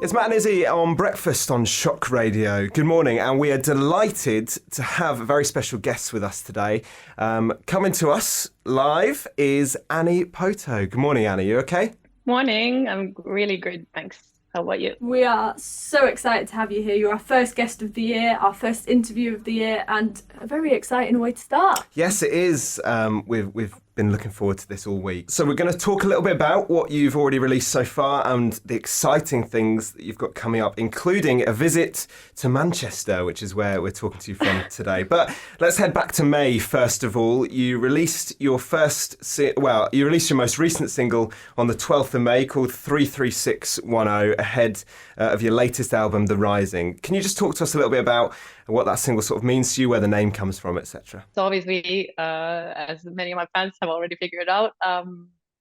It's Matt and Issy on Breakfast on Shock Radio. Good morning, and we are delighted to have a very special guest with us today. Coming to us live is Anni Pohto. Good morning, Anni. You okay? Morning. I'm really good, thanks. How about you? We are so excited to have you here. You're our first guest of the year, our first interview of the year, and a very exciting way to start. Yes, it is. We've been looking forward to this all week. So we're going to talk a little bit about what you've already released so far and the exciting things that you've got coming up, including a visit to Manchester, which is where we're talking to you from today. But let's head back to May first of all. You released your you released your most recent single on the 12th of May called 33610 ahead of your latest album, The Rising. Can you just talk to us a little bit about what that single sort of means to you, where the name comes from, etc.? So obviously, as many of my fans have already figured out,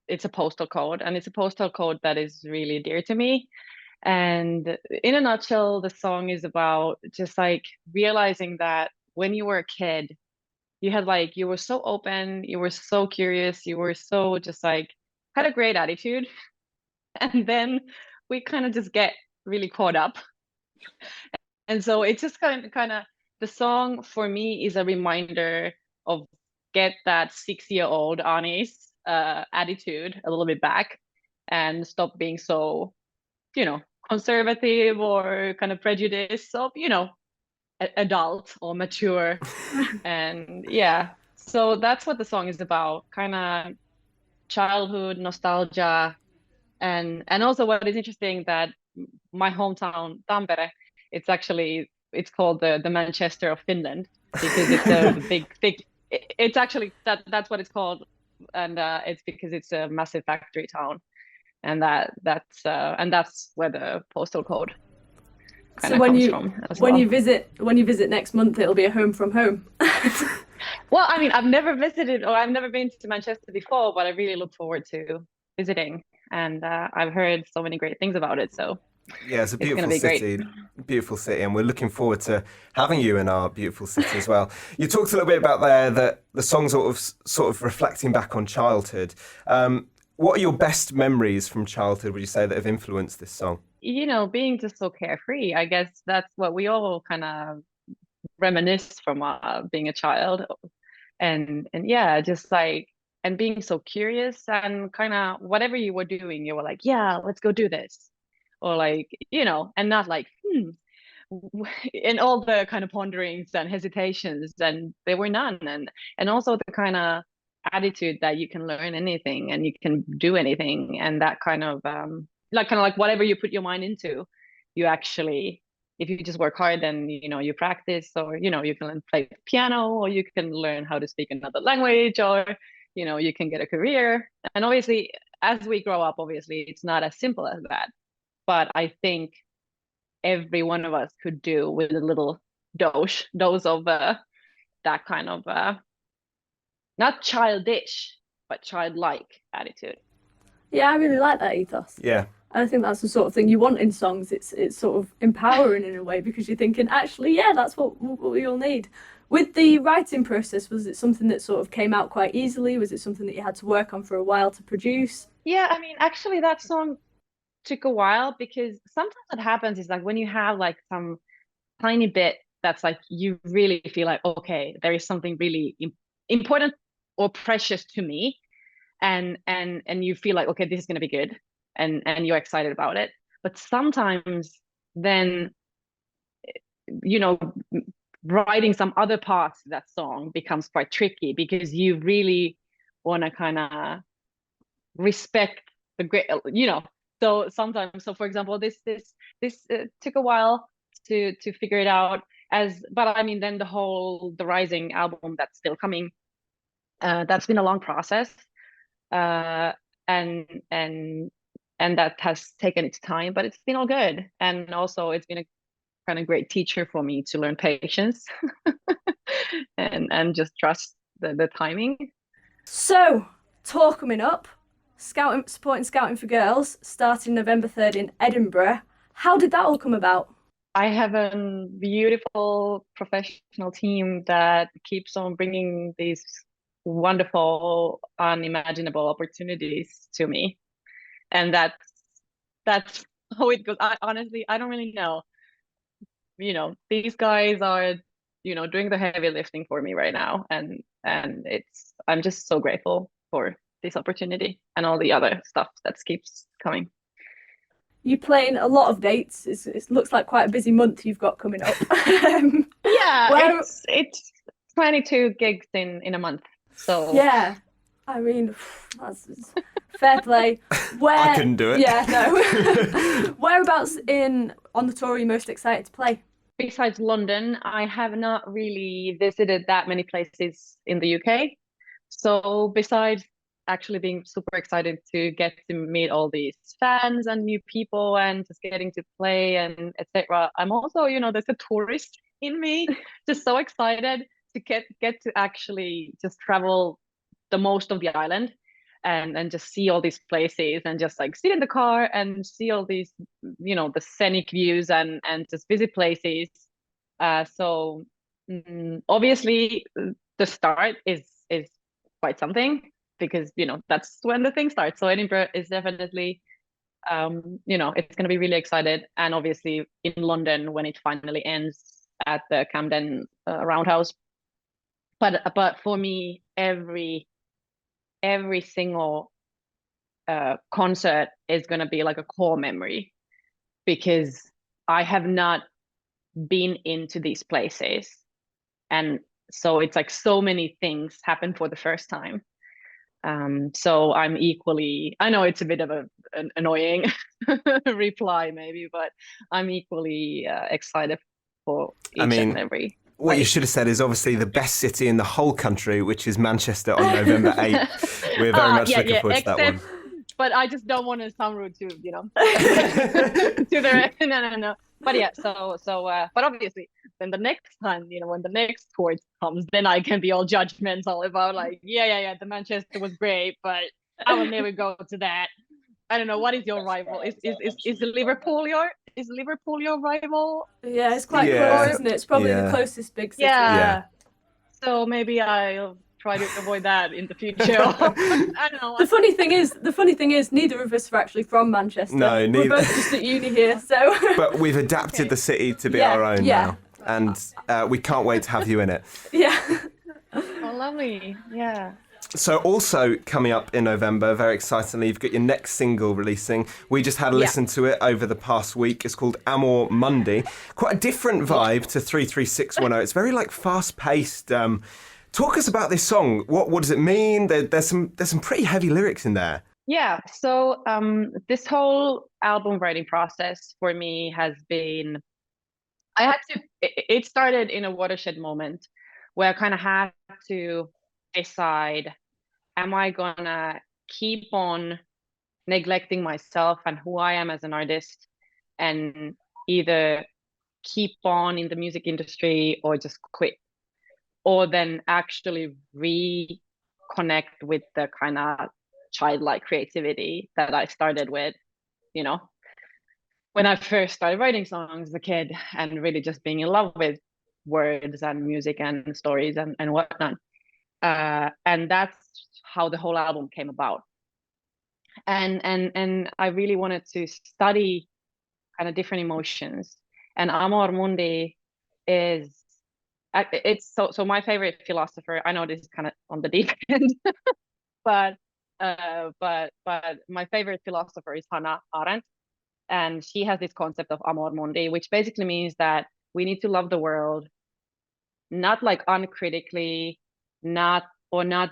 it's a postal code, and it's a postal code that is really dear to me. And in a nutshell, the song is about just like realizing that when you were a kid, you were so open, you were so curious, you were so just like had a great attitude, and then we kind of just get really caught up. And so it's just kind of the song for me is a reminder of get that 6-year-old Anni's attitude a little bit back and stop being so, conservative or kind of prejudiced of, adult or mature. And yeah, so that's what the song is about, kind of childhood nostalgia. And also what is interesting that my hometown, Tampere, it's called the Manchester of Finland because it's a big it's actually that's what it's called, and it's because it's a massive factory town, and that's where the postal code kind of comes from as well. When you visit next month, it'll be a home from home. Well, I mean, I've never visited or I've never been to Manchester before, but I really look forward to visiting, and I've heard so many great things about it, so yeah, it's a beautiful city, and we're looking forward to having you in our beautiful city as well. You talked a little bit about there that the song's sort of reflecting back on childhood. What are your best memories from childhood, would you say, that have influenced this song? Being just so carefree. I guess that's what we all kind of reminisce from being a child, and yeah, just like and being so curious and kind of whatever you were doing, you were like, yeah, let's go do this. Or like, and not like, in all the kind of ponderings and hesitations, and there were none. And also the kind of attitude that you can learn anything and you can do anything. And that kind of like whatever you put your mind into, you actually, if you just work hard, then, you practice, or, you can learn play piano, or you can learn how to speak another language, or, you can get a career. And obviously, as we grow up, obviously, it's not as simple as that. But I think every one of us could do with a little dose of that kind of not childish, but childlike attitude. Yeah, I really like that ethos. Yeah. I think that's the sort of thing you want in songs. It's sort of empowering in a way, because you're thinking, actually, yeah, that's what we all need. With the writing process, was it something that sort of came out quite easily? Was it something that you had to work on for a while to produce? Yeah, I mean, actually, that song took a while, because sometimes what happens is like when you have like some tiny bit that's like you really feel like, okay, there is something really important or precious to me, and you feel like, okay, this is going to be good, and you're excited about it. But sometimes then writing some other parts of that song becomes quite tricky, because you really want to kind of respect the great, So sometimes, for example, this took a while to figure it out. But I mean, then the Rising album that's still coming, that's been a long process, and that has taken its time, but it's been all good. And also, it's been a kind of great teacher for me to learn patience and just trust the timing. So, tour coming up. Supporting Scouting for Girls, starting November 3rd in Edinburgh. How did that all come about? I have a beautiful professional team that keeps on bringing these wonderful, unimaginable opportunities to me. And that's how it goes. I honestly, I don't really know. These guys are, doing the heavy lifting for me right now. And I'm just so grateful for this opportunity and all the other stuff that keeps coming. You playing a lot of dates. It looks like quite a busy month you've got coming up. Yeah, Where- it's 22 gigs in a month. So Yeah, I mean, that's fair play. Where I couldn't do it. Yeah, no. Whereabouts on the tour are you most excited to play? besides London, I have not really visited that many places in the UK. So besides actually being super excited to get to meet all these fans and new people and just getting to play and etc., I'm also, there's a tourist in me, just so excited to get to actually just travel the most of the island and just see all these places and just like sit in the car and see all these, the scenic views and just visit places. So obviously the start is quite something, because that's when the thing starts. So Edinburgh is definitely it's going to be really excited, and obviously in London when it finally ends at the Camden Roundhouse. But for me, every single concert is going to be like a core memory, because I have not been into these places, and so it's like so many things happen for the first time. So I'm equally, I know it's a bit of an annoying reply maybe, but I'm equally excited for each and every what you place. should have said is obviously the best city in the whole country, which is Manchester on November 8th. We're very much looking forward to that one. But I just don't want to sound rude to, to the no. But yeah, but obviously then the next time, when the next tour comes, then I can be all judgmental about like, yeah, the Manchester was great, but I will never go to that. I don't know, what is your rival? Is Liverpool your rival? Yeah, it's quite close, isn't it? It's probably the closest big city. Yeah. So maybe I'll try to avoid that in the future. I don't know. The funny thing is, neither of us are actually from Manchester. No, neither. We're both just at uni here, so. But we've adapted the city to be our own now, and we can't wait to have you in it. Yeah. Oh, lovely. Yeah. So also coming up in November, very excitingly, you've got your next single releasing. We just had a listen to it over the past week. It's called Amor Mundi. Quite a different vibe to 33610. It's very like fast-paced. Talk us about this song. What does it mean? There's some pretty heavy lyrics in there. Yeah. So this whole album writing process for me has been, it started in a watershed moment where I kind of had to decide, am I gonna keep on neglecting myself and who I am as an artist, and either keep on in the music industry or just quit, or then actually reconnect with the kind of childlike creativity that I started with, when I first started writing songs as a kid, and really just being in love with words and music and stories and whatnot. And that's how the whole album came about. And I really wanted to study kind of different emotions. And Amor Mundi is, it's so my favorite philosopher, I know this is kind of on the deep end, but my favorite philosopher is Hannah Arendt, and she has this concept of Amor Mundi, which basically means that we need to love the world, not like uncritically, not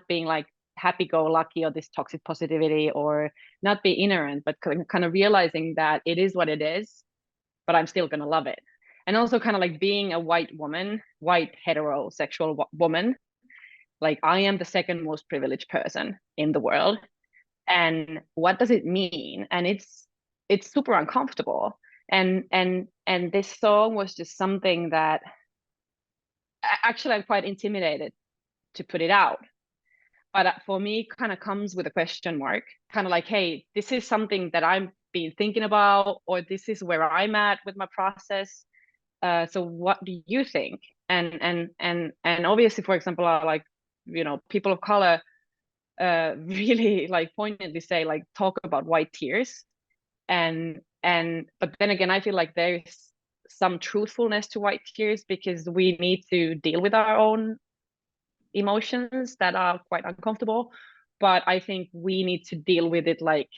being like happy-go-lucky or this toxic positivity, or not be ignorant, but kind of realizing that it is what it is, but I'm still gonna love it. And also kind of like being a white heterosexual woman, like I am the second most privileged person in the world. And what does it mean? And it's super uncomfortable. And this song was just something that actually I'm quite intimidated to put it out. But for me, kind of comes with a question mark, kind of like, hey, this is something that I've been thinking about, or this is where I'm at with my process. So what do you think? And obviously, for example, like people of color really like poignantly say like talk about white tears, and but then again I feel like there's some truthfulness to white tears, because we need to deal with our own emotions that are quite uncomfortable, but I think we need to deal with it like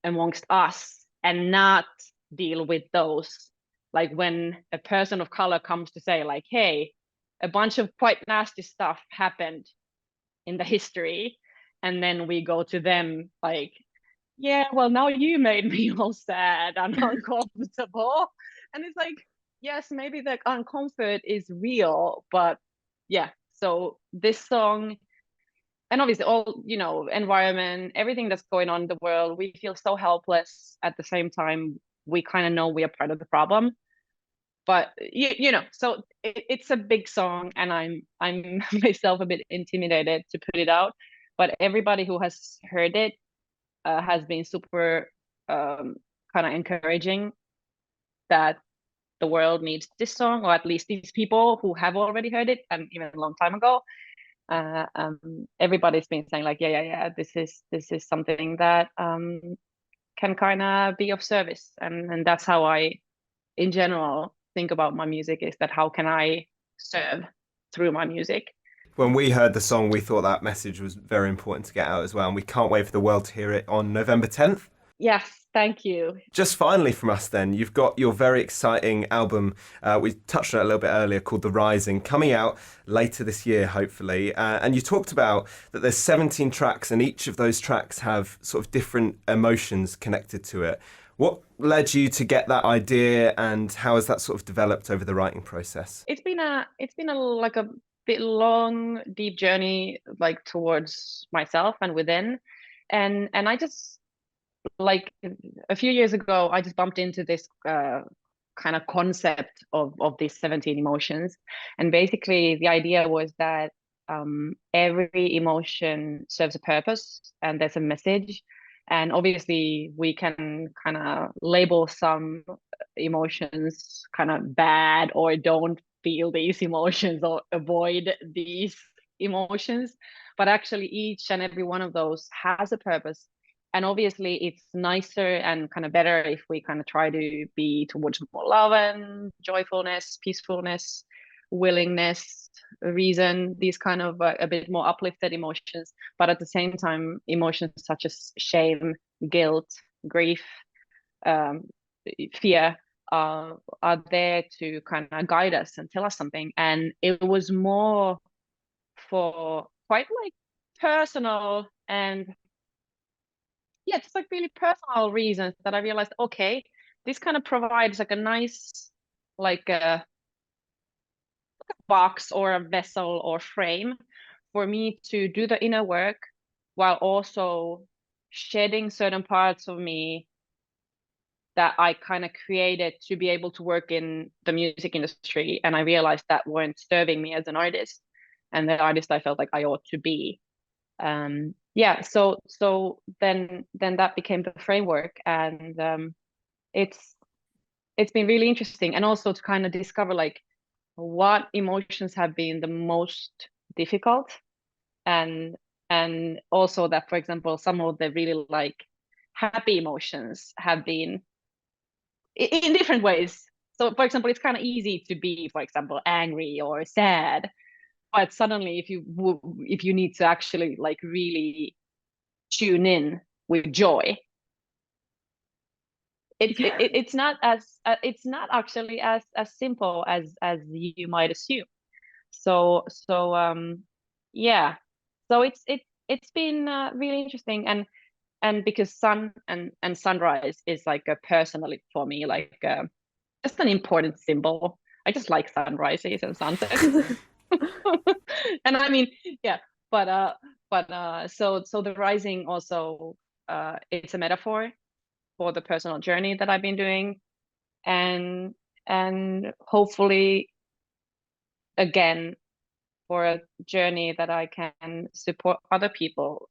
amongst us and not deal with those, like when a person of color comes to say like, hey, a bunch of quite nasty stuff happened in the history, and then we go to them like, yeah, well, now you made me all sad and uncomfortable. And it's like, yes, maybe the uncomfort is real, but yeah. So this song, and obviously all, environment, everything that's going on in the world, we feel so helpless. At the same time, we kind of know we are part of the problem. But so it's a big song, and I'm myself a bit intimidated to put it out. But everybody who has heard it has been super kind of encouraging that the world needs this song, or at least these people who have already heard it, and even a long time ago. Everybody's been saying like, yeah, this is something that can kind of be of service, and that's how I, in general, think about my music, is that how can I serve through my music. When we heard the song, we thought that message was very important to get out as well, and we can't wait for the world to hear it on November 10th. Yes, thank you. Just finally from us then, you've got your very exciting album, we touched on it a little bit earlier, called The Rising, coming out later this year, hopefully. And you talked about that there's 17 tracks, and each of those tracks have sort of different emotions connected to it. What led you to get that idea, and how has that sort of developed over the writing process? It's been a like a bit long, deep journey, like towards myself and within, and I just, like, a few years ago I just bumped into this kind of concept of these 17 emotions, and basically the idea was that every emotion serves a purpose and there's a message. And obviously we can kind of label some emotions kind of bad, or don't feel these emotions, or avoid these emotions, but actually each and every one of those has a purpose. And obviously it's nicer and kind of better if we kind of try to be towards more love and joyfulness, peacefulness, willingness, reason, these kind of a bit more uplifted emotions. But at the same time, emotions such as shame, guilt, grief, fear are there to kind of guide us and tell us something. And it was more for quite like personal and just like really personal reasons that I realized, okay, this kind of provides like a nice, like a box or a vessel or frame for me to do the inner work, while also shedding certain parts of me that I kind of created to be able to work in the music industry. And I realized that weren't serving me as an artist, and the artist I felt like I ought to be. So then that became the framework, and it's been really interesting, and also to kind of discover like what emotions have been the most difficult, and also that, for example, some of the really like happy emotions have been in different ways. So for example, it's kind of easy to be, for example, angry or sad, but suddenly if you need to actually like really tune in with joy, it's not it's not actually as simple as you might assume. So yeah, so it's been really interesting, and because sun and sunrise is like a personally for me like just an important symbol. I just like sunrises and sunsets. And I mean, yeah, so the rising also, it's a metaphor for the personal journey that I've been doing, and hopefully again for a journey that I can support other people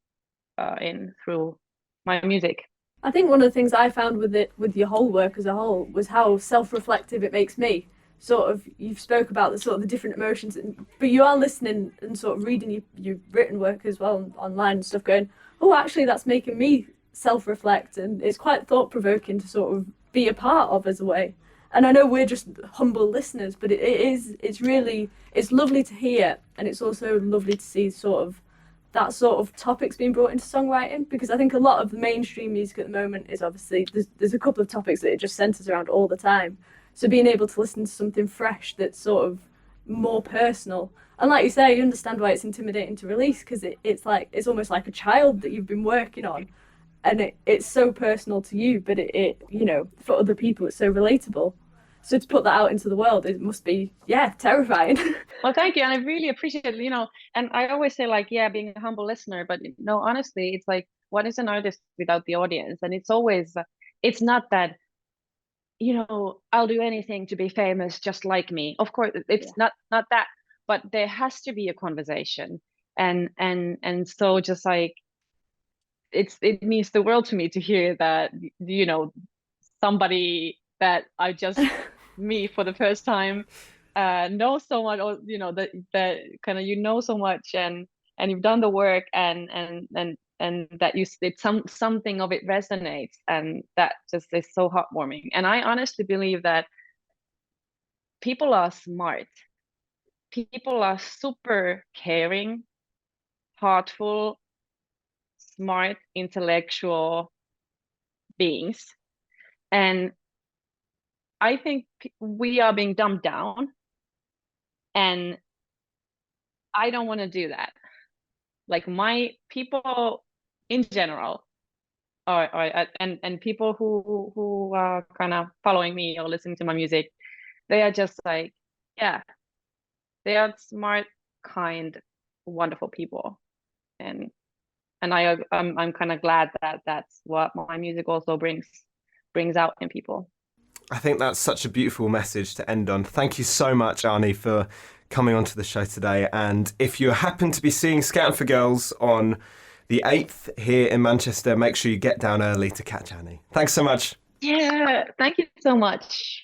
in through my music. I think one of the things I found with it, with your whole work as a whole, was how self-reflective it makes me. sort of you've spoke about the sort of the different emotions, but you are listening and sort of reading your written work as well online and stuff, going, oh, actually that's making me self-reflect, and it's quite thought-provoking to sort of be a part of as a way. And I know we're just humble listeners, but it's really, it's lovely to hear, and it's also lovely to see sort of that sort of topics being brought into songwriting, because I think a lot of the mainstream music at the moment is obviously, there's a couple of topics that it just centres around all the time. So being able to listen to something fresh that's sort of more personal, and like you say, you understand why it's intimidating to release, because it's almost like a child that you've been working on, and it's so personal to you, but it you know, for other people it's so relatable. So to put that out into the world, it must be, terrifying. Well, thank you. And I really appreciate it, and I always say, like, being a humble listener, but no, honestly, it's like, what is an artist without the audience? And it's always, it's not that, I'll do anything to be famous just like me. Of course, it's not that, but there has to be a conversation. And so just like, it means the world to me to hear that, somebody that I just meet for the first time know so much, or that kind of so much, and you've done the work, and that something of it resonates, and that just is so heartwarming. And I honestly believe that people are smart, people are super caring, heartful, smart, intellectual beings, and I think we are being dumbed down, and I don't want to do that. Like, my people in general, and people who are kind of following me or listening to my music, they are just like, they are smart, kind, wonderful people, and I'm kind of glad that that's what my music also brings out in people. I think that's such a beautiful message to end on. Thank you so much, Anni, for coming onto the show today. And if you happen to be seeing Scouting for Girls on the 8th here in Manchester, make sure you get down early to catch Anni. Thanks so much. Yeah, thank you so much.